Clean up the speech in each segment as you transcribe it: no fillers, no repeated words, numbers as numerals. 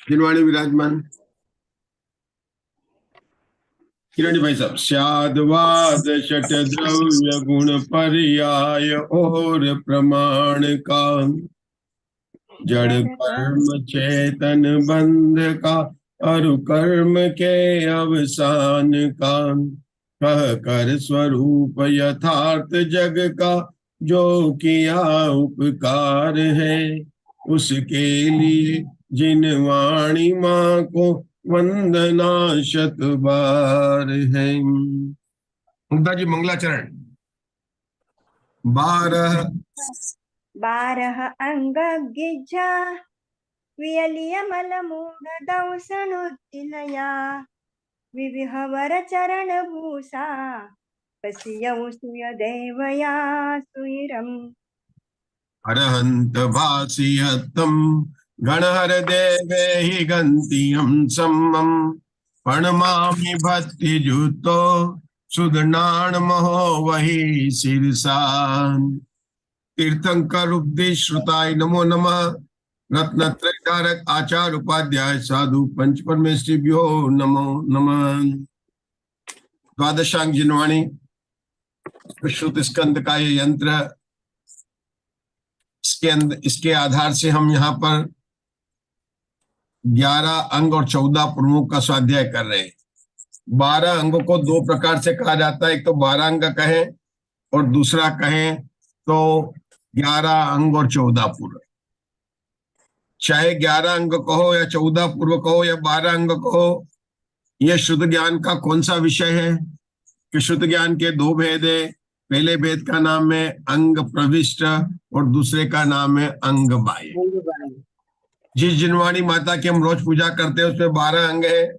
जिनवाणी विराजमान। किरण भाई साहब। स्यादवाद षट द्रव्य गुण पर्याय और प्रमाण का, जड़ कर्म चेतन बंध का, अरु कर्म के अवसान का, कह कर स्वरूप यथार्थ जग का, जो किया उपकार है, उसके लिए जिन वाणी माँ को वंदना शत बार है। मुग्धा जी मंगलाचरण। 12 अंगगिजा वियलियमल मूढ़ दंसनुतिलया, विविहवर चरण भूषा पसियौ सुय देवया सुइरम। अरहंत भासियत्तम गणहर देवे हि गंतियम सम्मम, प्रणमामि भक्ति जुतो सुदनान महो वही शीर्षान। तीर्थंकर उपदेश श्रुताय नमो नमः। रत्नत्रय धारक आचार्य उपाध्याय साधु पंच परमेश्वरिभ्यो नमो नमः। द्वादशांग जिनवाणी श्रुत स्कंद का ये यंत्र, इसके आधार से हम यहाँ पर 11 अंग और 14 प्रमुख का स्वाध्याय कर रहे हैं। 12 अंगों को दो प्रकार से कहा जाता है, एक तो 12 अंग कहें और दूसरा कहें तो 11 अंग और 14 पूर्व। चाहे 11 अंग कहो या 14 पूर्व कहो या 12 अंग कहो, यह शुद्ध ज्ञान का कौन सा विषय है कि शुद्ध ज्ञान के दो भेद है। पहले भेद का नाम है अंग प्रविष्ट और दूसरे का नाम है अंग बाह्य। जिस जिनवाणी माता की हम रोज पूजा करते हैं उसमें 12 अंग है,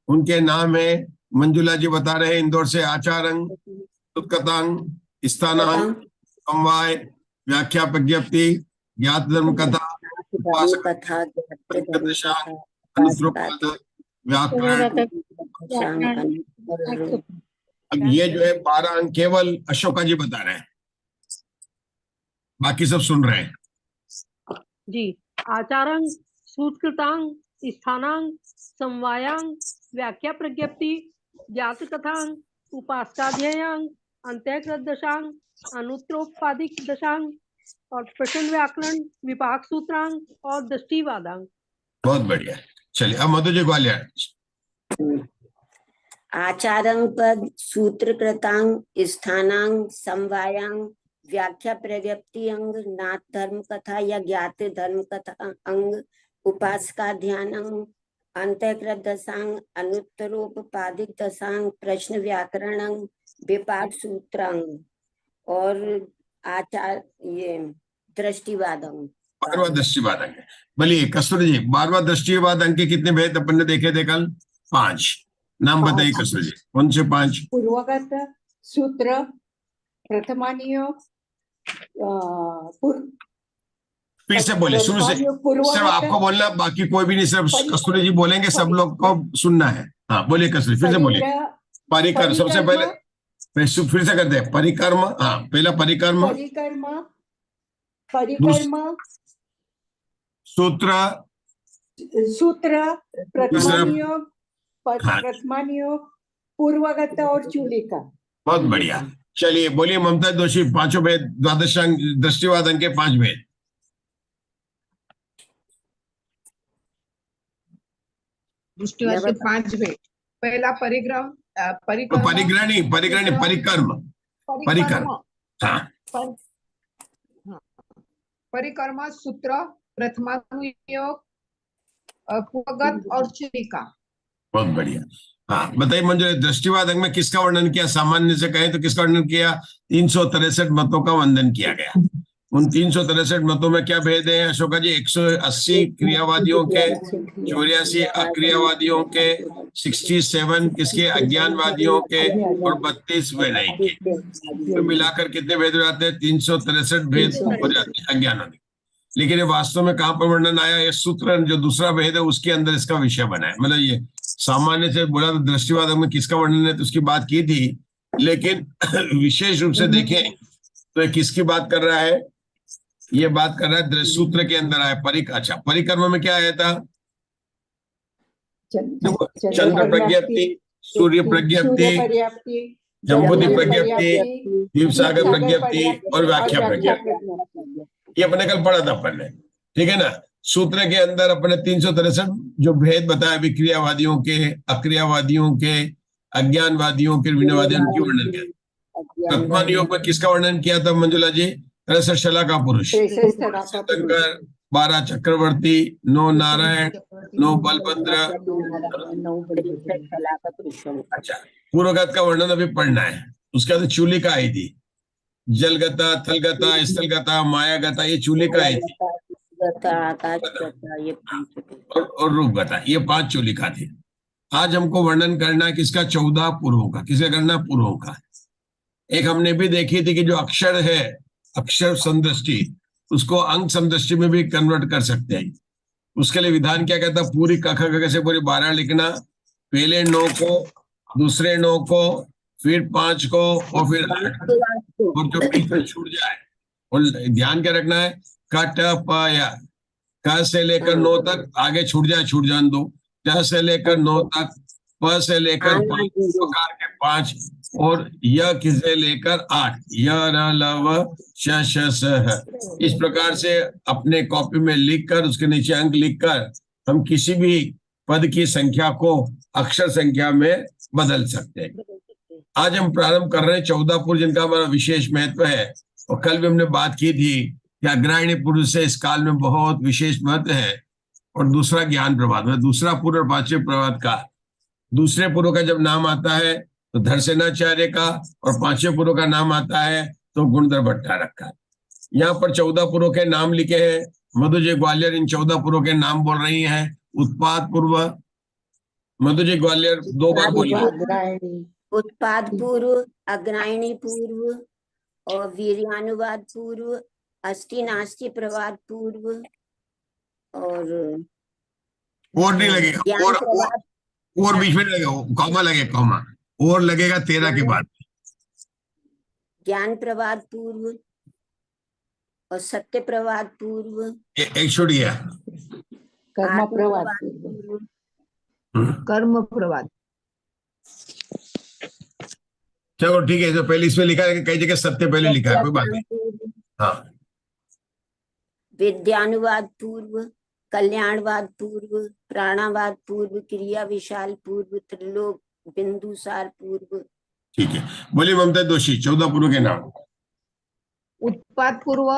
उनके नाम है, मंजुला जी बता रहे हैं इंदौर से, आचार अंग, उत्कतांग, स्थानांग, समवाय, व्याख्या प्रज्ञप्ति, ज्ञात धर्म कथा, व्याकरण। अब ये जो है 12 अंग केवल अशोका जी बता रहे हैं, बाकी सब सुन रहे हैं जी। आचारांग, सूत्रकृतांग, स्थानांग, समवायांग, व्याख्या प्रज्ञप्ति, ज्ञात कथांग, उपासकाध्यायांग, अंतःकृत दशांग, अनुत्तरोपादिक दशांग और प्रश्न व्याकरण, विपाक सूत्रांग और दृष्टिवादांग। बहुत बढ़िया। चलिए अब मधु जी ग्वालियर। आचारांग पद, सूत्रकृतांग, स्थानांग, समवायांग, व्याख्या प्रज्ञप्ति अंग, नाथ धर्म कथा या ज्ञात धर्म कथा अंग, उपासका ध्यान अंग, अंतःकृत दशांग, अनुत्तरोपादिक दशांग, प्रश्न व्याकरण अंग, विपाक सूत्र अंग और आचार ये दृष्टिवाद अंग। 12वां दृष्टिवाद अंग। बोलिए कस्तूरी जी, 12वां दृष्टिवाद अंग के कितने भेद अपन ने देखे थे कल? 5 नाम बताइए कस्तूरी जी, कौन से 5? पूर्वगत, सूत्र, प्रथमानियोग, फिर से बोले शुरू से। सिर्फ आपको बोलना, बाकी कोई भी नहीं, सिर्फ कस्तूरी जी बोलेंगे, सब लोग को सुनना है। हाँ बोलिए कस्तूरी, फिर से बोलिए। परिकर्म सबसे पहले, फिर से करते हैं। परिकर्म, हाँ पहला परिकर्म, परिकर्म, सूत्र, प्रथमानियोग, पूर्वगत और चूलिका। बहुत बढ़िया। चलिए बोलिए ममता दोषी, 5 भेद द्वादशांग दृष्टिवाद अंग के 5 भेद। दृष्टिवाद के 5 भेद। पहला परिग्रह, परिग्रहणी, परिकर्म, हाँ परिकर्म, सूत्र, प्रथमानुयोग, पूर्वगत और चूलिका। बहुत बढ़िया। हाँ बताइए मंजूर, दृष्टिवाद अंग में किसका वर्णन किया? सामान्य से कहें तो किसका वर्णन किया? 363 मतों का वंदन किया गया। उन 363 मतों में क्या भेद है अशोका जी? 180 क्रियावादियों के, 84 अक्रियावादियों के, 67 किसके? अज्ञानवादियों के और 32 विनयी के। तो मिलाकर कितने भेद हो जाते हैं? 363 भेद हो जाते हैं अज्ञानवादी। लेकिन ये वास्तव में कहाँ पर वर्णन आया? ये सूत्र जो दूसरा भेद है उसके अंदर इसका विषय बना है। मतलब ये सामान्य से बोला तो दृष्टिवाद में किसका वर्णन है तो उसकी बात की थी, लेकिन विशेष रूप से देखें तो किसकी बात कर रहा है? ये बात कर रहा है सूत्र के अंदर आया। अच्छा परिकर्म में क्या आया था? देखो, चंद्र प्रज्ञप्ति, सूर्य प्रज्ञप्ति, सूर्य पर्याप्ति, जम्बूद्वीप जम्बूद्वीप प्रज्ञप्ति, द्वीपसागर प्रज्ञप्ति और व्याख्या प्रज्ञप्ति। ये अपने कल पढ़ा था अपन ने, ठीक है ना। सूत्र के अंदर अपने 363 जो भेद बताया विक्रियावादियों के, अक्रियावादियों के, अज्ञानवादियों के, विनयवादियों के वर्णन किया। तत्मान योग में किसका वर्णन किया था मंजुला जी? 63 शला का पुरुष, शंकर, 12 चक्रवर्ती, 9 नारायण, 9 बलभद्र। अच्छा, पूर्वगत का वर्णन अभी पढ़ना है। उसके बाद चूलिका आई थी, जलगता, थलगता, स्थलगता, मायागता, ये चूलिका आई थी, और रूपगता, ये 5 चूलिका थी। आज हमको वर्णन करना है किसका? 14 पूर्वों का। किसका करना? पूर्वों का। एक हमने भी देखी थी कि जो अक्षर है, अक्षर समदृष्टि, उसको अंक समदृष्टि में भी कन्वर्ट कर सकते हैं। उसके लिए विधान क्या कहता है? पूरी क ख ग से पूरी 12 लिखना, पहले 9 को, दूसरे 9 को, फिर 5 को, और फिर 8 को, और जो बीच में छूट जाए। और ध्यान क्या रखना है? कट प या, क से लेकर 9 तक आगे छूट जाए, छूट जान दो। ट से लेकर 9 तक, प से लेकर 5 प्रकार के 5, और य से लेकर 8, य र ल व श श स ह। इस प्रकार से अपने कॉपी में लिखकर उसके नीचे अंक लिखकर हम किसी भी पद की संख्या को अक्षर संख्या में बदल सकते हैं। आज हम प्रारंभ कर रहे हैं 14 पुरुष, जिनका हमारा विशेष महत्व है। और कल भी हमने बात की थी कि अग्रायणी पुरुष से इस काल में बहुत विशेष महत्व है। और दूसरा ज्ञान प्रभात, दूसरा पूर्व और 5वें प्रभात का। दूसरे पूर्व का जब नाम आता है तो धरसेनाचार्य का, और 5वें पूर्व का नाम आता है तो गुणधर भट्टारक का। यहाँ पर 14 पूर्व के नाम लिखे हैं। मधु जी ग्वालियर इन 14 पूर्व के नाम बोल रही हैं। उत्पाद पूर्व, मधु जी ग्वालियर 2 बार बोलिए। उत्पाद पूर्व, अग्रायणी पूर्व और वीर्यानुवाद पूर्व, अस्थि नास्ति प्रवाद पूर्व, और नहीं लगेगा, और बीच में लगेगा, कॉमा लगेगा, कॉमा और लगेगा 13 के बाद। ज्ञान प्रवाद पूर्व और सत्य प्रवाद पूर्व, एक छोड़िए, कर्म प्रवाद पूर्व, कर्म प्रवाद। चलो ठीक है, तो पहले इसमें लिखा है, कई जगह सत्य पहले लिखा है, कोई बात नहीं। हाँ, विद्यानुवाद पूर्व, कल्याणवाद पूर्व, प्राणावाद पूर्व, क्रिया विशाल पूर्व, त्रिलोक बिंदुसार पूर्व। ठीक है, बोलिए ममता दोषी 14 पूर्व के नाम। उत्पाद पूर्व,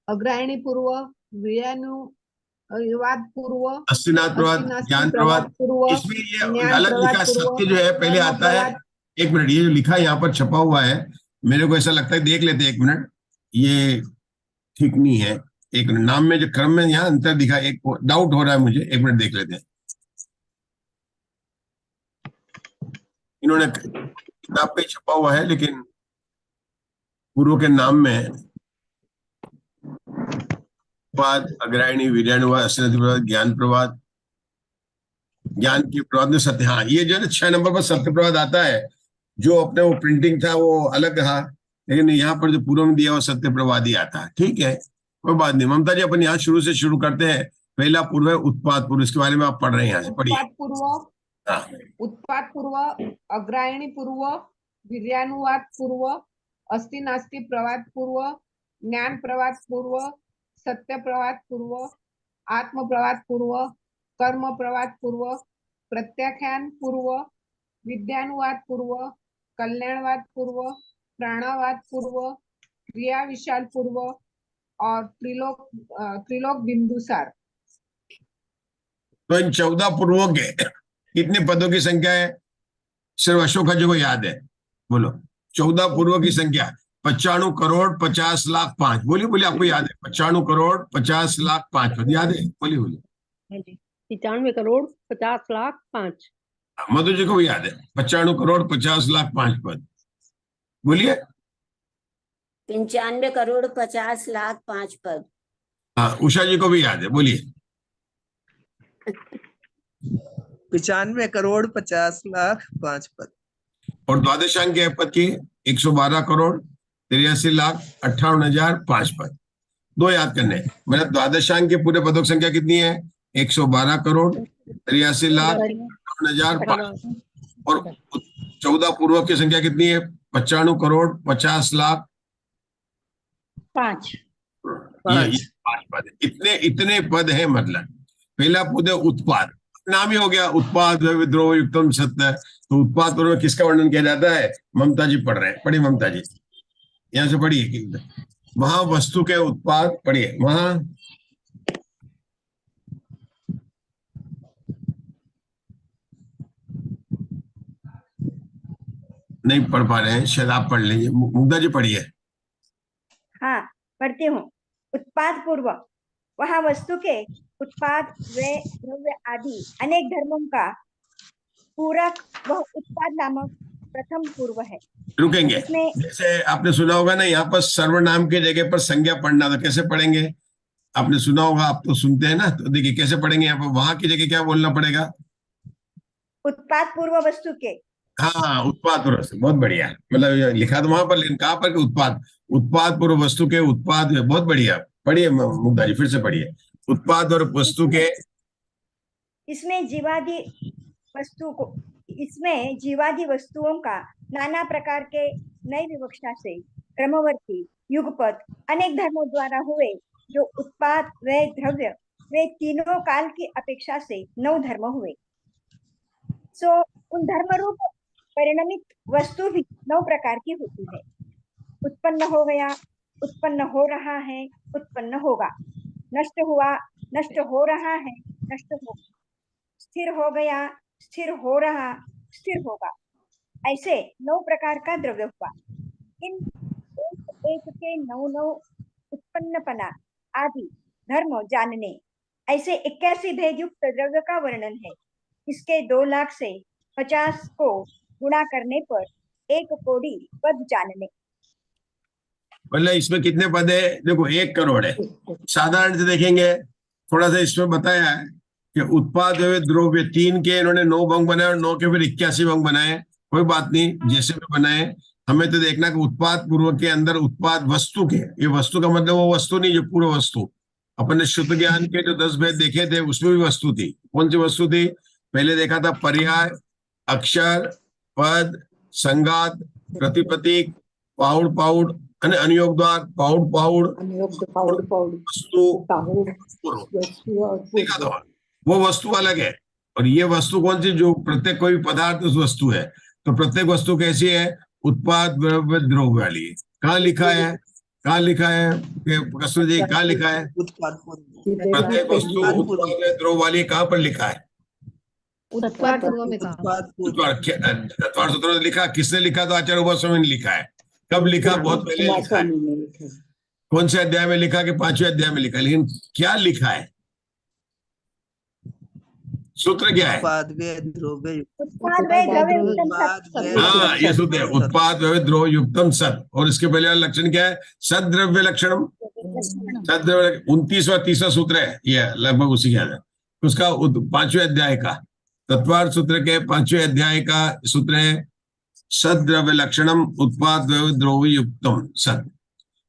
अग्रायणी पूर्व, वीर्यानुवाद पूर्व, अस्तिनाथ प्रवाद, ज्ञान प्रवाद पूर्व, इसमें ये अलग लिखा, सत्य जो है पहले आता है। एक मिनट, ये जो लिखा है यहाँ पर छपा हुआ है, मेरे को ऐसा लगता है, देख लेते हैं 1 मिनट, ये ठीक नहीं है। एक नाम में जो क्रम में यहाँ अंतर दिखा, एक डाउट हो रहा है मुझे, 1 मिनट देख लेते हैं। इन्होंने किताब पे छपा हुआ है, लेकिन पूर्व के नाम में प्रवाद, अग्रायणी, वीर्यानुवाद, अस्तिनाथ प्रवाद, ज्ञान प्रवाद, ज्ञान की प्रवाद में सत्य। हाँ, ये जो है 6 नंबर पर सत्य प्रवाद आता है। जो अपने वो प्रिंटिंग था वो अलग रहा, लेकिन यहाँ पर जो पूर्व में दिया वो सत्य प्रवाद ही आता है। ठीक है, कोई बात नहीं। ममता जी, अपन यहाँ शुरू से शुरू करते हैं। पहला पूर्व है उत्पाद पूर्व, इसके बारे में आप पढ़ रहे हैं, यहाँ से पढ़िए। उत्पाद पूर्व, अग्रायणी पूर्व, वीर्यानुवाद पूर्व, अस्ति नास्ति प्रवाद पूर्व, ज्ञान प्रवाद पूर्व, सत्य प्रवाद पूर्व, आत्म प्रवाद पूर्व, कर्म प्रवाद पूर्व, प्रत्याख्यान पूर्व, विद्यानुवाद पूर्व, कल्याणवाद पूर्व, प्राणावाद पूर्व, क्रिया विशाल पूर्व और त्रिलोक बिंदुसार। तो इन 14 पूर्वों के कितने पदों की संख्या है? सिर्फ अशोका जी को याद है, बोलो। 14 पूर्वों की संख्या 95 करोड़ 50 लाख 5। बोलिए बोलिए, आपको याद है? 95 करोड़ 50 लाख 5 पद याद है? बोलिए बोलिए। 95 करोड़ 50 लाख 5। मधु जी को भी याद है? 95 करोड़ 50 लाख 5 पद। बोलिए। 95 करोड़ 50 लाख 5 पद। हाँ, उषा जी को भी याद है, बोलिए। 95 करोड़ 50 लाख 5 पद। और द्वादशांक के पद की 112 करोड़ 83 लाख 58,005 पद। 2 याद करने। मतलब द्वादशांक के पूरे पदों की संख्या कितनी है? 112 करोड़ 83,58,005। और 14 पूर्वक की संख्या कितनी है? 95 करोड़ 50 लाख 5 ये 5 पद है। इतने इतने पद है। मतलब पहला पद है उत्पाद, नाम ही हो गया उत्पाद विद्रोह युक्तम सत्य। तो उत्पाद में किसका वर्णन किया जाता है? ममता जी पढ़ रहे हैं, पढ़िए ममता जी, यहाँ से पढ़िए। वहां वस्तु के उत्पाद पढ़िए, वहां नहीं पढ़ पा रहे हैं, शायद आप पढ़ लीजिए। मुग्धा जी पढ़िए। हाँ, पढ़ती हूँ। उत्पाद पूर्व, वहाँ वस्तु के उत्पाद वे द्रव्य आदि अनेक धर्मों का पूरक वह उत्पाद नामक प्रथम पूर्व है। रुकेंगे। इसमें जैसे आपने सुना होगा ना, यहाँ पर सर्वनाम की जगह पर संज्ञा पढ़ना, तो कैसे पढ़ेंगे? आपने सुना होगा, आप तो सुनते हैं ना, तो देखिए कैसे पढ़ेंगे। यहाँ पर वहां की जगह क्या बोलना पड़ेगा? उत्पाद पूर्व वस्तु के। हाँ, उत्पाद पूर्व से, बहुत बढ़िया। मतलब ये लिखा तो वहां पर, लेकिन कहाँ पर? उत्पाद, उत्पाद पूर्व वस्तु के उत्पाद, बहुत बढ़िया। पढ़िए मुग्धा जी, फिर से पढ़िए। उत्पाद और वस्तु के, इसमें जीवादि वस्तु को, इसमें जीवादि वस्तुओं का नाना प्रकार के नई विवक्षा से क्रमवर्ती युगपत अनेक धर्मों द्वारा हुए जो उत्पाद वे द्रव्य वे तीनों काल की अपेक्षा से 9 धर्म हुए। सो उन धर्म रूप परिणमित वस्तु भी 9 प्रकार की होती है। उत्पन्न हो गया, उत्पन्न हो रहा है, उत्पन्न होगा। नष्ट हुआ, नष्ट हो रहा है, नष्ट होगा। स्थिर हो गया, स्थिर हो रहा, स्थिर होगा। ऐसे 9 प्रकार का द्रव्य हुआ। इन एक के 9 उत्पन्नपना आदि धर्म जानने, ऐसे 81 भेद युक्त द्रव्य का वर्णन है। इसके 2 लाख से 50 को गुणा करने पर 1 कोटि पद जानने। मतलब इसमें कितने पद है? देखो 1 करोड़ है। साधारण से देखेंगे, थोड़ा सा इसमें बताया है कि उत्पाद द्रव्य 3 के इन्होंने 9 भंग बनाए और 9 के फिर 81 भंग बनाए। कोई बात नहीं, जैसे भी बनाए, हमें तो देखना कि उत्पाद पूर्व के अंदर उत्पाद वस्तु के, ये वस्तु का मतलब वो वस्तु नहीं जो पूर्व वस्तु, अपने शुद्ध ज्ञान के जो 10 भेद देखे थे उसमें भी वस्तु थी। कौन सी वस्तु थी? पहले देखा था पर्याय, अक्षर, पद, संगात, प्रतिपतीक, पाउड़ पाउड़, अनुयोग द्वार, पाउड़ पाउड़, वस्तु, देखा था। वो वस्तु अलग है, और ये वस्तु कौन सी? जो प्रत्येक कोई पदार्थ उस वस्तु है। तो प्रत्येक वस्तु कैसी है? उत्पाद द्रव्य वाली। कहाँ लिखा है? कहाँ लिखा है कृष्ण जी, कहाँ लिखा है? उत्पाद पूर्व। प्रत्येक वस्तु उत्पाद द्रव्य वाली, कहाँ पर लिखा है? उत्पाद पूर्व में कहा। उत्पाद पूर्व। तत्वार सूत्र में लिखा। किसने लिखा? तो आचार्य गोस्वामी ने लिखा है। कब लिखा? बहुत पहले लिखा है। कौन से अध्याय में लिखा? कि 5वें अध्याय में लिखा। लेकिन क्या लिखा है? सूत्र क्या है? उत्पाद वे द्रव्य युक्त- उत्पाद वे द्रव्य उत्तम सत्य। हाँ, ये सूत्र है, उत्पाद वे द्रव्य युक्तम सद। और इसके पहले वाला लक्षण क्या है? सद्रव्य लक्षणम। सद्रव्य 29वां 30वां सूत्र है, ये लगभग उसी के है। उसका 5वें अध्याय का, तत्वार सूत्र के 5वें अध्याय का सूत्र है सद्रव्य लक्षणम उत्पाद द्रव्य युक्तम सद।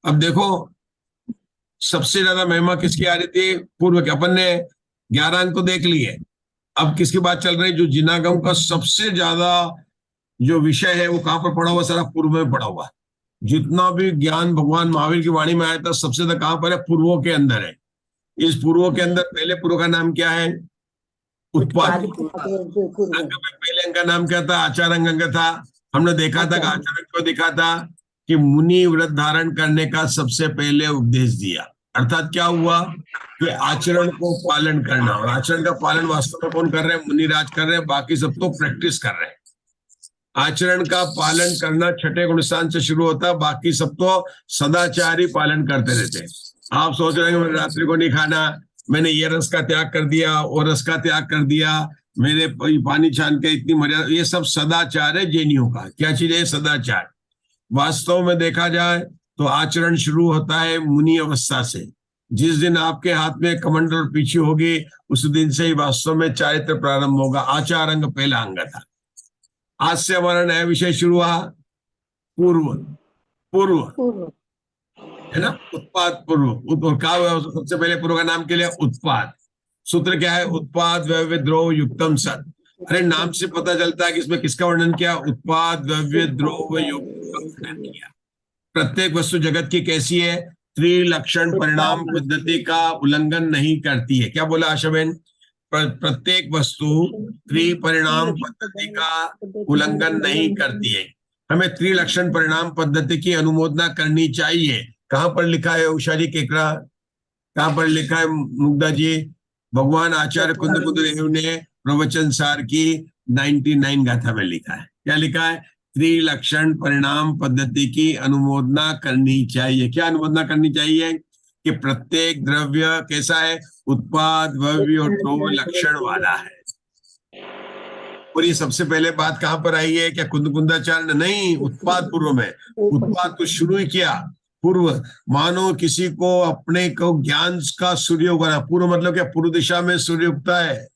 अब देखो, सबसे ज्यादा महिमा किसकी आ रही थी? पूर्व के। अपन ने 11 अंक तो देख लिए, अब किसकी बात चल रही? जो जिनागम का सबसे ज्यादा जो विषय है वो कहाँ पर पड़ा हुआ? सारा पूर्व में पड़ा हुआ। जितना भी ज्ञान भगवान महावीर की वाणी में आया था, सबसे ज्यादा कहाँ पर है? पूर्वों के अंदर है। इस पूर्वों के अंदर पहले पूर्व का नाम क्या है? उत्पाद। अंग में पहले अंग का नाम क्या था? आचार अंग था। हमने देखा था कि आचार्य को दिखा था कि मुनि व्रत धारण करने का सबसे पहले उपदेश दिया। अर्थात क्या हुआ कि आचरण को पालन करना, और आचरण का पालन वास्तव में कौन कर रहे हैं? मुनिराज कर रहे हैं, बाकी सब तो प्रैक्टिस कर रहे हैं। आचरण का पालन करना 6ठे गुण स्थान से शुरू होता है, बाकी सब तो सदाचारी पालन करते रहते हैं। आप सोच रहे हैं मैंने रात्रि को नहीं खाना, मैंने ये रस का त्याग कर दिया, और रस का त्याग कर दिया, मेरे पानी छान के इतनी मर्यादा, ये सब सदाचार है जैनियों का। क्या चीज है? सदाचार। वास्तव में देखा जाए तो आचरण शुरू होता है मुनि अवस्था से। जिस दिन आपके हाथ में कमंडल और पीछे होगी, उस दिन से ही वास्तव में चारित्र प्रारंभ होगा। आचार अंग पहला अंग था। आज से हमारा नया विषय शुरू हुआ, पूर्व। पूर्व है ना, उत्पाद पूर्व। और क्या हुआ? सबसे पहले पूर्व का नाम के लिए उत्पाद। सूत्र क्या है? उत्पाद द्रव्य द्रव युक्तम सत। अरे नाम से पता चलता है कि इसमें किसका वर्णन किया? उत्पाद द्रव्य द्रव युक्त का वर्णन किया। प्रत्येक वस्तु जगत की कैसी है? त्रिलक्षण परिणाम पद्धति का उल्लंघन नहीं करती है। क्या बोला आशाबेन? प्रत्येक वस्तु त्रिपरिणाम पद्धति का उल्लंघन नहीं करती है। हमें त्रिलक्षण परिणाम पद्धति की अनुमोदना करनी चाहिए। कहां पर लिखा है उषा जी केकड़ा? कहां पर लिखा है मुग्धा जी? भगवान आचार्य कुंद देव ने प्रवचन सार की 99 गाथा में लिखा है। क्या लिखा है? त्रिलक्षण परिणाम पद्धति की अनुमोदना करनी चाहिए। क्या अनुमोदना करनी चाहिए? कि प्रत्येक द्रव्य कैसा है? उत्पाद द्रव्य और द्रव लक्षण वाला है। और ये सबसे पहले बात कहां पर आई है? क्या कुंदाचार्य? नहीं, उत्पाद पूर्व में। उत्पाद तो शुरू ही किया पूर्व। मानो किसी को अपने को ज्ञान का सूर्य उगाना, पूर्व मतलब क्या? पूर्व दिशा में सूर्य उगता है।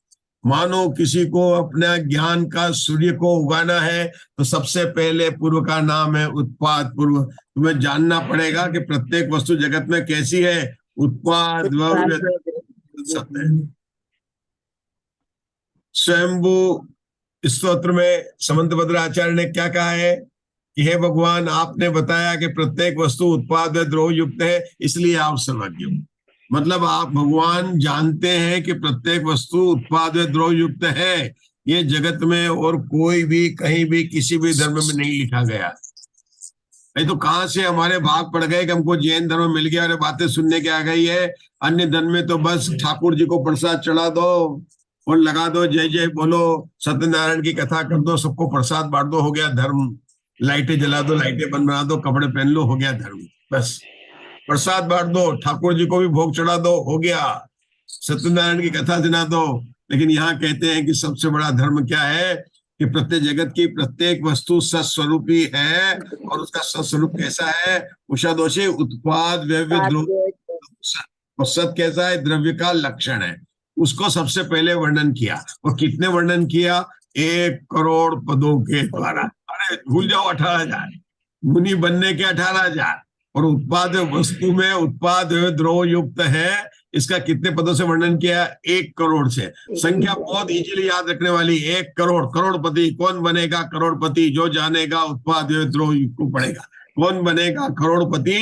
मानो किसी को अपना ज्ञान का सूर्य को उगाना है तो सबसे पहले पूर्व का नाम है उत्पाद पूर्व। तुम्हें जानना पड़ेगा कि प्रत्येक वस्तु जगत में कैसी है? उत्पाद द्रव्य सत्य। स्वयंभू स्तोत्र में समंतभद्र आचार्य ने क्या कहा है कि हे भगवान, आपने बताया कि प्रत्येक वस्तु उत्पाद द्रव्य युक्त है, इसलिए आप सर्वज्ञ हो। मतलब आप भगवान जानते हैं कि प्रत्येक वस्तु उत्पाद द्रव्य युक्त है। ये जगत में और कोई भी कहीं भी किसी भी धर्म में नहीं लिखा गया। नहीं तो कहां से हमारे भाग पड़ गए कि हमको जैन धर्म मिल गया और बातें सुनने के आ गई है। अन्य धर्म में तो बस ठाकुर जी को प्रसाद चढ़ा दो और लगा दो, जय जय बोलो, सत्यनारायण की कथा कर दो, सबको प्रसाद बांट दो, हो गया धर्म। लाइटें जला दो, लाइटें बंद बना दो, कपड़े पहन लो, हो गया धर्म। बस प्रसाद बांट दो, ठाकुर जी को भी भोग चढ़ा दो, हो गया। सत्यनारायण की कथा सुना दो। लेकिन यहाँ कहते हैं कि सबसे बड़ा धर्म क्या है? कि प्रत्येक जगत की प्रत्येक वस्तु सत्स्वरूपी है। और उसका सत्स्वरूप कैसा है? उषा दोषी, उत्पाद द्रव्य द्रव्य। और सत कैसा है? द्रव्य का लक्षण है। उसको सबसे पहले वर्णन किया। और कितने वर्णन किया? 1 करोड़ पदों के द्वारा। अरे भूल जाओ 18,000 मुनि बनने के 18,000। और उत्पाद वस्तु में उत्पाद द्रव युक्त है, इसका कितने पदों से वर्णन किया? 1 करोड़ से। संख्या बहुत इजीली याद रखने वाली। 1 करोड़। करोड़पति कौन बनेगा? करोड़पति जो जानेगा उत्पाद द्रव युक्त को पढ़ेगा। कौन बनेगा करोड़पति?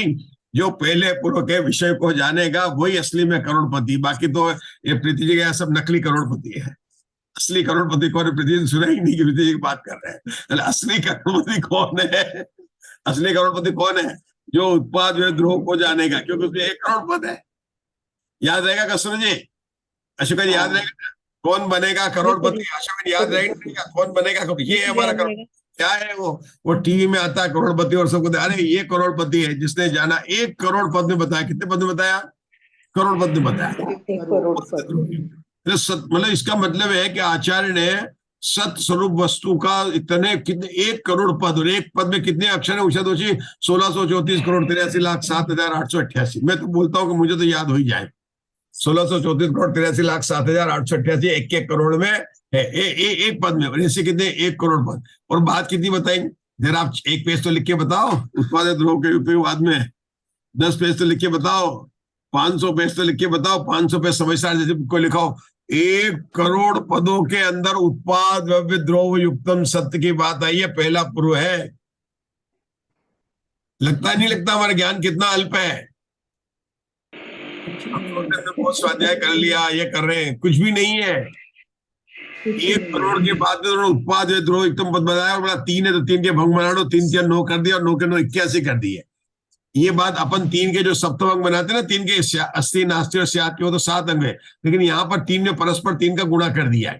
जो पहले पूर्व के विषय को जानेगा वही असली में करोड़पति। बाकी तो ये प्रीति जी का सब नकली करोड़पति है। असली करोड़पति कौन है? प्रीति जी सुना ही नहीं कि प्रीति जी की बात कर रहे हैं। असली करोड़पति कौन है? असली करोड़पति कौन है? जो उत्पाद द्रव्य को जानेगा, क्योंकि उसमें 1 करोड़ पद है। याद रहेगा कस्टमर जी? अशोक जी याद रहेगा? कौन बनेगा करोड़पति? अशोक जी याद रहेगा कौन बनेगा? ये हमारा क्या है? वो टीवी में आता है करोड़पति और सबको, अरे ये करोड़पति है जिसने जाना। 1 करोड़ पद में बताया। कितने पद में बताया? करोड़ पद में बताया। मतलब इसका मतलब है कि आचार्य ने सत स्वरूप वस्तु का इतने कितने 1 करोड़ पद, और 1 पद में कितने अक्षर है उषा दोषी? 1634 करोड़ 83,07,888। मैं तो बोलता हूँ कि मुझे तो याद हो ही जाए। 1634 करोड़ 83,07,888 1 करोड़ में है। एक पद में। ऐसे कितने? 1 करोड़ पद। और बात कितनी बताएंगे? जरा आप 1 पेज तो लिख के बताओ। उत्पाद द्रव्य के उपयोग में 10 पेज तो लिख के बताओ। 500 पेज तो लिख के बताओ। 500 पेज समझदार जैसे को लिखाओ। 1 करोड़ पदों के अंदर उत्पाद द्रव्य द्रव्य युक्तम सत्य की बात आई है। पहला पूर्व है। लगता नहीं लगता हमारा ज्ञान कितना अल्प है? बहुत स्वाध्याय कर लिया, ये कर रहे हैं, कुछ भी नहीं है। 1 करोड़ के बाद में उत्पाद द्रव्य युक्तम पद बताया। बोला 3 है तो 3 के भंग बना लो। 3 3 9 कर दिया और 9 के 9 81 कर दिए। ये बात अपन 3 के जो सप्तम अंग बनाते हैं ना, 3 के अस्थि नास्ति और स्यात् के हो तो 7 अंग है। लेकिन यहाँ पर 3 ने परस्पर 3 का गुणा कर दिया है।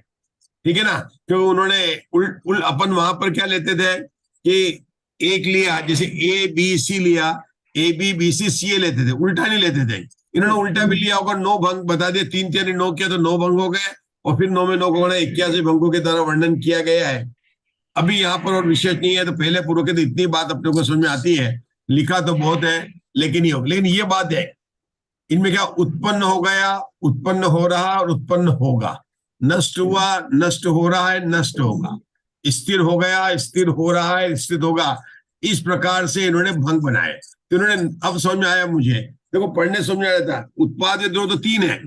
ठीक है ना? क्योंकि उन्होंने अपन वहां पर क्या लेते थे कि 1 लिया, जैसे A B C लिया, A B B C C A लेते थे, उल्टा नहीं लेते थे। इन्होंने उल्टा भी लिया होगा। 9 भंग बता दिए। 3 3 9 किया तो 9 भंग हो गए। और फिर 9 में 9 को 81 भंगों के द्वारा वर्णन किया गया है। अभी यहाँ पर और विशेष नहीं है। तो पहले पूर्व के तो इतनी बात अपने को समझ में आती है। लिखा तो बहुत है लेकिन ये बात है, इनमें क्या उत्पन्न हो गया, उत्पन्न हो रहा और उत्पन्न होगा। नष्ट हुआ, नष्ट हो रहा है, नष्ट होगा। स्थिर हो गया, स्थिर हो रहा है, स्थिर होगा। इस प्रकार से इन्होंने भंग बनाए। तो इन्होंने अब समझ में आया मुझे। देखो पढ़ने समझ में आया था। उत्पाद द्रव्य तो 3 है।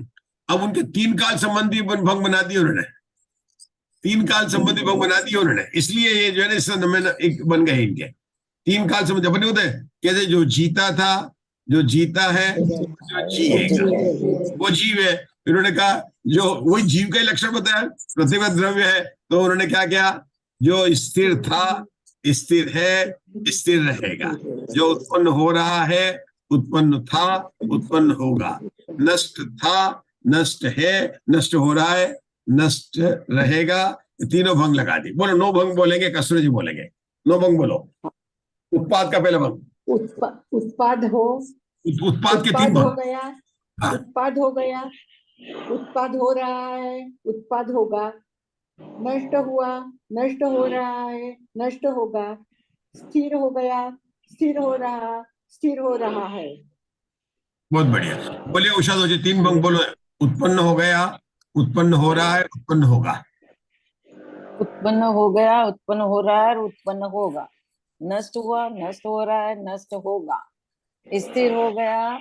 अब उनके 3 काल संबंधी भंग बना दिए उन्होंने, 3 काल संबंधी भंग बना दिए उन्होंने, इसलिए ये जो है ना इस में एक बन गए इनके 3 काल संबंधी। अपने होते कैसे जो जीता था, जो जीता है, जो जिएगा, वो जीव है। इन्होंने कहा जो वही जीव का ही लक्षण बताया, प्रतिभा द्रव्य है, तो उन्होंने क्या किया, जो स्थिर था, स्थिर है, स्थिर रहेगा, जो उत्पन्न हो रहा है, उत्पन्न था, उत्पन्न होगा, नष्ट था, नष्ट है, नष्ट हो रहा है, नष्ट रहेगा, तीनों भंग लगा दी। बोलो नो भंग बोलेंगे, कसूर जी बोलेंगे, नो भंग बोलो। उत्पाद का पहला भंग, उत्पाद हो, उत्पाद के 3 उत्पाद हो भंग। गया, हाँ। उत्पाद हो गया, उत्पाद हो रहा है, उत्पाद होगा, नष्ट हुआ, नष्ट हो रहा है, नष्ट होगा, स्थिर हो गया, स्थिर हो रहा, स्थिर हो रहा है। बहुत बढ़िया, बोलिए उषा जी 3 भंग बोलो। उत्पन्न हो गया, उत्पन्न हो रहा है, उत्पन्न होगा। उत्पन्न हो गया, उत्पन्न हो रहा है और उत्पन्न होगा। नष्ट हुआ, नष्ट हो रहा है, नष्ट होगा। स्थिर हो गया,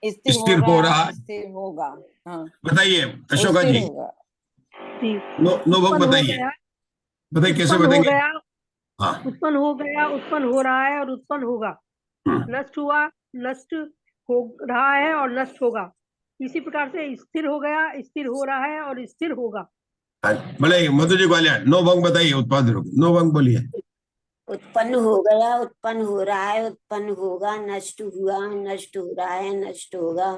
स्थिर हो स्थिर हो रहा रहा है, है। स्थिर होगा। हाँ, बताइए अशोका स्थिर जी, होगा। नो भंग बताइए, बताइए कैसे उत्पन्न हो बताएंगे। गया, हाँ। उत्पन्न हो गया, उत्पन्न हो रहा है और उत्पन्न होगा। नष्ट हुआ, नष्ट हो रहा है और नष्ट होगा। इसी प्रकार से स्थिर हो गया, स्थिर हो रहा है और स्थिर होगा। बोले मधु जी ग्वालियर, नो भंग बताइए, उत्पाद नो भंग बोलिए। उत्पन्न हो गया, उत्पन्न हो रहा है, उत्पन्न होगा, नष्ट हुआ, नष्ट हो रहा है, नष्ट होगा,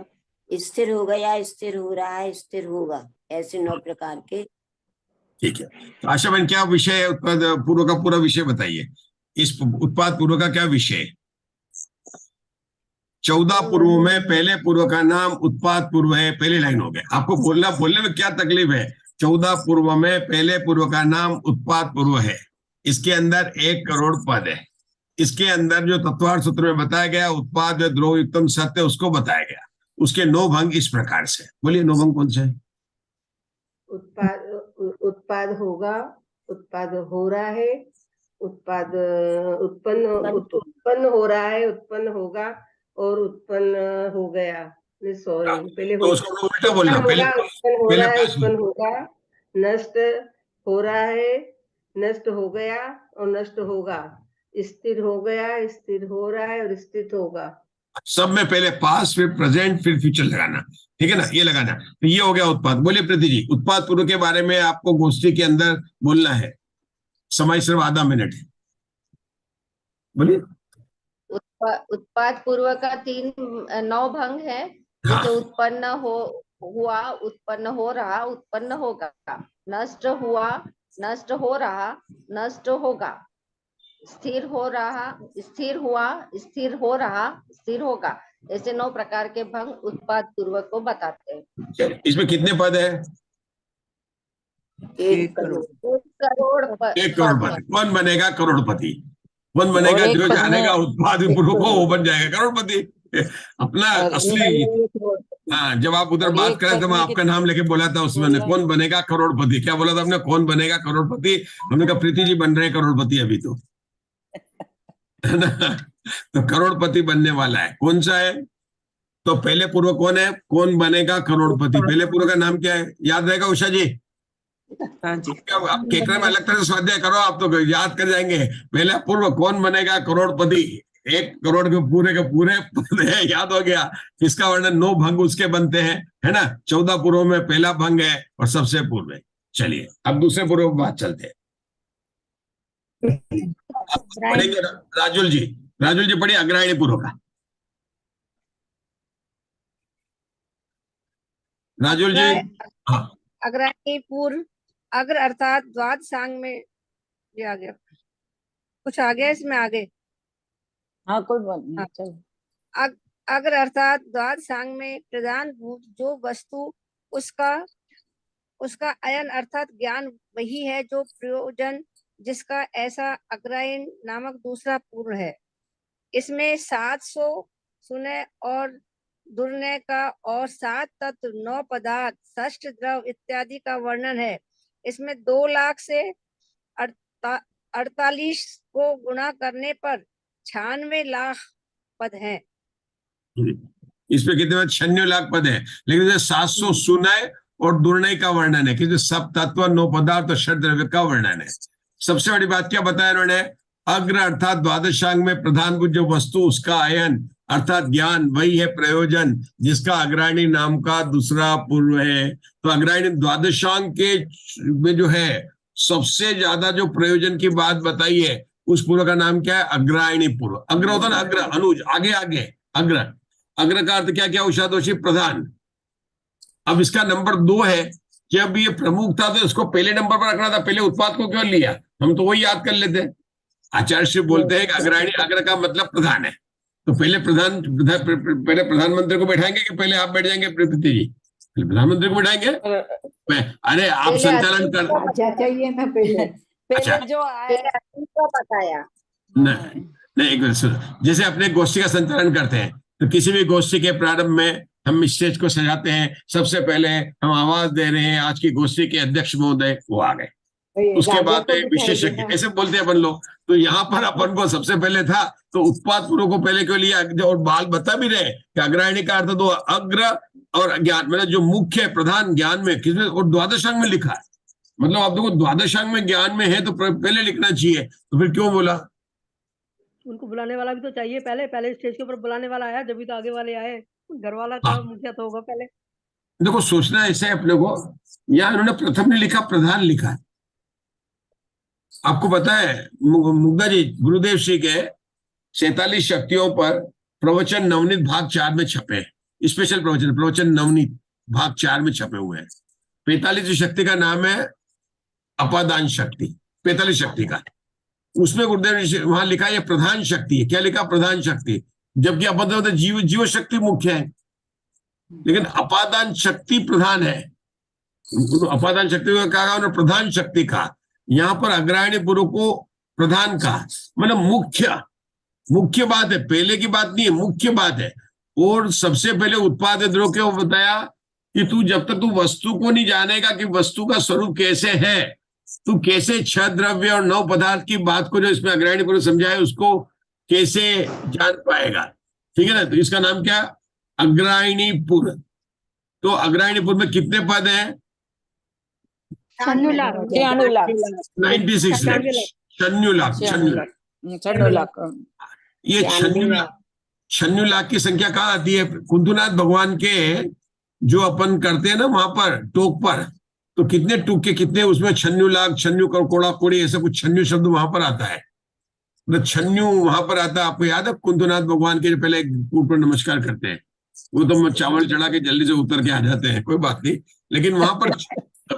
स्थिर हो गया, स्थिर हो रहा है, स्थिर होगा। ऐसे 9 प्रकार के। ठीक है, तो आशा बहन क्या विषय है, उत्पाद पूर्व का पूरा विषय बताइए। इस उत्पाद पूर्व का क्या विषय है? 14 पूर्वों में पहले पूर्व का नाम उत्पाद पूर्व है, पहली लाइन हो गया। आपको बोलने में क्या तकलीफ है? 14 पूर्व में पहले पूर्व का नाम उत्पाद पूर्व है, इसके अंदर 1 करोड़ पद है, इसके अंदर जो तत्वार्थ सूत्र में बताया गया उत्पाद द्रोह युक्तम सत्य, उसको बताया गया। उसके 9 भंग इस प्रकार से, बोलिए 9 भंग कौन से? उत्पाद होगा, उत्पाद हो रहा है, उत्पाद उत्पन्न हो रहा है, उत्पन्न होगा और उत्पन्न हो गया। सॉरी, पहले तो उसको उल्टा बोलना, पहले उत्पन्न हो पहले रहा है, पास उत्पन्न होगा, नष्ट हो रहा है, नष्ट हो गया और नष्ट होगा, स्थिर हो गया, स्थिर हो रहा है और स्थित होगा। सब में पहले पास, फिर प्रेजेंट, फिर फ्यूचर लगाना, ठीक है ना, ये लगाना। तो ये हो गया उत्पाद। बोलिए प्रीति जी, उत्पाद पूर्व के बारे में आपको गोष्ठी के अंदर बोलना है, समय सिर्फ आधा मिनट है, बोलिए। उत्पाद पूर्व का 9 भंग है। जैसे उत्पन्न हुआ, उत्पन्न हो रहा, उत्पन्न होगा, नष्ट हुआ, नष्ट हो रहा, नष्ट होगा, स्थिर हो रहा, स्थिर हुआ, स्थिर हो रहा, स्थिर होगा। ऐसे 9 प्रकार के भंग उत्पाद पूर्व को बताते हैं। इसमें कितने पद है? 1 करोड़। 1 करोड़ 1 करोड़ पद। कौन बनेगा करोड़पति? कौन बनेगा? और एक जो पद जानेगा में उत्पाद पूर्व को, वो बन जाएगा करोड़पति। अपना और असली, हाँ, जब आप उधर और बात एक कर रहे थे, पद मैं में आपका नाम लेके बोला था उसमें, बोलना है। कौन बनेगा करोड़पति? क्या बोला था आपने? कौन बनेगा करोड़पति? हमने कहा प्रीति जी बन रहे हैं करोड़पति अभी तो, है ना? तो करोड़पति बनने वाला है, कौन सा है? तो पहले पूर्व कौन है? कौन बनेगा करोड़पति? पहले पूर्व का नाम क्या है? याद रहेगा उषा जी? हाँ जी। आप केकरे में अलग तरह से स्वाध्याय करो, आप तो याद कर जाएंगे। पहले पूर्व कौन बनेगा करोड़पति? 1 करोड़ के पूरे पद है, याद हो गया। इसका वर्णन 9 भंग उसके बनते हैं, है ना? 14 पूर्व में पहला भंग है और सबसे पूर्व है। चलिए अब दूसरे पूर्व में बात चलते हैं। पढ़ेंगे राजुल जी, राजुल जी पढ़िए अग्रायणी पूर्व का। राजुल जी, हाँ। अग्राणी पूर्व, अग्र अर्थात द्वाद सांग में, ये आ गया, कुछ आ गया इसमें आगे। हाँ, कोई बात नहीं, हाँ। चलो। अग्र अर्थात द्वाद सांग में प्रधान भूत जो वस्तु, उसका उसका अयन अर्थात ज्ञान वही है जो प्रयोजन, जिसका ऐसा अग्रायण नामक दूसरा पूर्व है। इसमें 700 सुनय और दुर्नय का और 7 तत्व, 9 पदार्थ, षष्ठ द्रव इत्यादि का वर्णन है। इसमें 2 लाख से 48 को गुणा करने पर 96 लाख पद हैं। इसमें कितने बार 96 लाख पद है, लेकिन 700 सुनय और दुर्णय का वर्णन है, क्योंकि सब तत्व, 9 पदार्थ और षड द्रव्य का वर्णन है। सबसे बड़ी बात क्या बताया इन्होंने, अग्र अर्थात द्वादशांग में प्रधानभूत जो वस्तु उसका आयन अर्थात ज्ञान वही है प्रयोजन, जिसका अग्राणी नाम का दूसरा पूर्व है। तो अग्राणी द्वादशांग के में जो है सबसे ज्यादा जो प्रयोजन की बात बताई है उस पूर्व का नाम क्या है, अग्रायणी पूर्व। अग्र होता ना, अग्र अनुज, आगे आगे, अग्र। अग्र का अर्थ क्या क्या उषा दोषी, प्रधान। अब इसका नंबर 2 है कि अब ये प्रमुख था तो इसको पहले नंबर पर रखना था, पहले उत्पाद को क्यों लिया, हम तो वही याद कर लेते। आचार्य श्री बोलते हैं कि अग्रायणी, अग्र का मतलब प्रधान है, तो पहले पहले प्रधानमंत्री को बैठाएंगे कि पहले आप बैठ जाएंगे प्रीति जी, पहले प्रधानमंत्री को बैठाएंगे। अरे आप संचालन कर, चाहिए ना पहले अच्छा जो आया बताया नहीं एक मिनट सुनो, जैसे अपने गोष्ठी का संचालन करते हैं तो किसी भी गोष्ठी के प्रारंभ में हम स्टेज को सजाते हैं, सबसे पहले हम आवाज दे रहे हैं आज की गोष्ठी के अध्यक्ष महोदय, वो आ गए, उसके बाद विशेषज्ञ ऐसे बोलते हैं अपन लोग। तो यहाँ पर अपन को सबसे पहले था तो उत्पाद पूर्व को पहले क्यों लिया, और बाल बता भी रहे कि अग्रायणी का अर्थ तो अग्र और ज्ञान, मतलब जो मुख्य प्रधान ज्ञान में किसमें, और द्वादशांग में लिखा है, मतलब आप देखो द्वादशांग में ज्ञान में है तो पहले लिखना चाहिए, तो फिर क्यों बोला। उनको बुलाने वाला भी तो चाहिए, पहले स्टेज के ऊपर बुलाने वाला आया जब भी तो आगे वाले आए, घर वाला का मुखिया तो होगा पहले। देखो सोचना ऐसे है अपने को, यहाँ उन्होंने प्रथम ने लिखा, प्रधान लिखा है। आपको पता है मुग्धा जी, गुरुदेव श्री के 47 शक्तियों पर प्रवचन नवनीत भाग 4 में छपे हैं, स्पेशल प्रवचन नवनीत भाग 4 में छपे हुए हैं। 45 शक्ति का नाम है अपादान शक्ति, 45 शक्ति का, उसमें गुरुदेव ने वहां लिखा ये प्रधान शक्ति है। क्या लिखा, प्रधान शक्ति, जबकि अपादान जीव शक्ति मुख्य है, लेकिन अपादान शक्ति प्रधान है। अपादान शक्ति को कहा उन्होंने प्रधान शक्ति का, यहाँ पर अग्रायणी पूर्व को प्रधान का, मतलब मुख्य बात है, पहले की बात नहीं है, मुख्य बात है। और सबसे पहले उत्पाद द्रव्य को बताया कि तू जब तक तू वस्तु को नहीं जानेगा कि वस्तु का स्वरूप कैसे है, तू कैसे 6 द्रव्य और 9 पदार्थ की बात को जो इसमें अग्रायणी पूर्व समझाए उसको कैसे जान पाएगा, ठीक है ना। तो इसका नाम क्या, अग्रायणी पूर्व। तो अग्रायणी पूर्व में कितने पद हैं, 96 लाख 96 लाख। ये 96 लाख की संख्या कहाँ आती है, कुंतुनाथ भगवान के जो अपन करते हैं ना वहां पर टोक पर, तो कितने टूक के कितने उसमें 96 लाख, 96 कोड़ा कोड़ी ऐसा कुछ 96 शब्द वहां पर आता है, मतलब 96 वहां पर आता है। आपको याद है कुंतुनाथ भगवान के पहले कूट पर नमस्कार करते हैं, वो तो चावल चढ़ा के जल्दी से उतर के आ जाते हैं, कोई बात नहीं, लेकिन वहां पर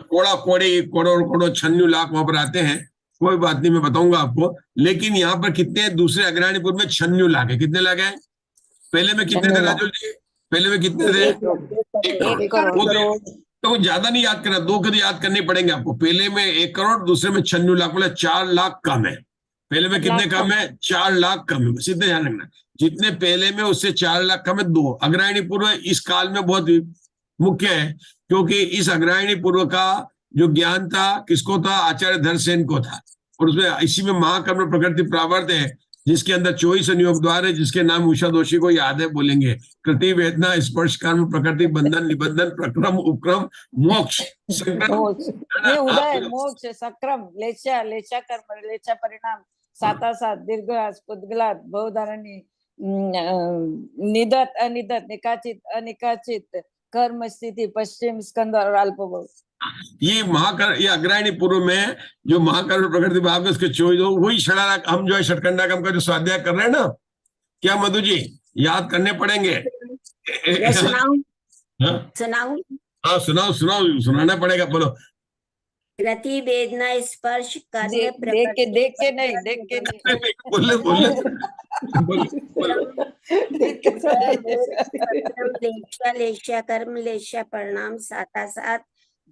कोड़ा कोड़ी कोड़ो 96 लाख वहां पर आते हैं, कोई बात नहीं, मैं बताऊंगा आपको। लेकिन यहाँ पर कितने, दूसरे अग्राणीपुर में 96 लाख है। कितने लाख है, पहले में कितने थे राजुल जी, पहले में कितने थे, 1 करोड़। तो ज्यादा नहीं याद करना, 2 करोड़ याद करने पड़ेंगे आपको। पहले में 1 करोड़, दूसरे में 96 लाख, मतलब 4 लाख कम है। पहले में कितने कम है, 4 लाख कम है, बस इतना ध्यान रखना। जितने पहले में उससे 4 लाख कम है 2। अग्रायणी पूर्व इस काल में बहुत मुख्य है, क्योंकि इस अग्रायणी पूर्व का जो ज्ञान था किसको था, आचार्य धरसेन को था। और उसमें इसी में महाकर्म प्रकृति प्रावर्त है, जिसके अंदर 24 संयोग द्वार है, जिसके नाम उषा दोषी को याद है, बोलेंगे। कृति वेदना स्पर्श कर्म प्रकृति बंधन निबंधन प्रक्रम उपक्रम मोक्ष मोक्ष सक्रम लेचा लेचा कर्म लेचा परिणाम साता दीर्घ पुद्गलात बहुधारणी निदत अनिदत निकाचित अनिकाचित कर्म स्थिति पश्चिम स्कंद और अल्पभोग। ये अग्रायणी पूर्व में जो महाकर्म प्रकृति भाव उसके 24 वही षडारा, हम जो है षटकंडागम का जो स्वाध्याय कर रहे हैं ना, क्या मधु जी याद करने पड़ेंगे। हाँ सुनाना पड़ेगा, बोलो। कृति वेदना स्पर्श देख के नहीं लेशा कर्म लेशा परिणाम साता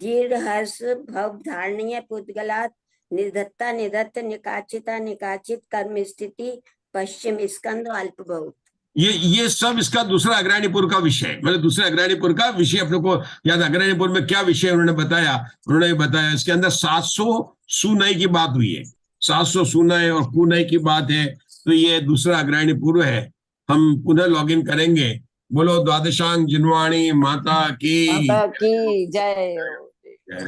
दीर्घ हर्ष भव धारणीय पुद्गलात निधत्ता निधत्त निकाचिता निकाचित कर्म स्थिति पश्चिम स्कंद अल्पभोग। ये सब इसका दूसरा अग्रायणीपुर का विषय, मतलब दूसरे अग्रायणीपुर का विषय अपने को याद। अग्रायणीपुर में क्या विषय उन्होंने बताया, इसके अंदर 700 सुनय की बात हुई है, 700 सुनय और कुनय की बात है। तो ये दूसरा अग्रायणी पूर्व है। हम पुनः लॉगिन करेंगे बोलो द्वादशांग जिनवाणी माता की माता की जय। जय।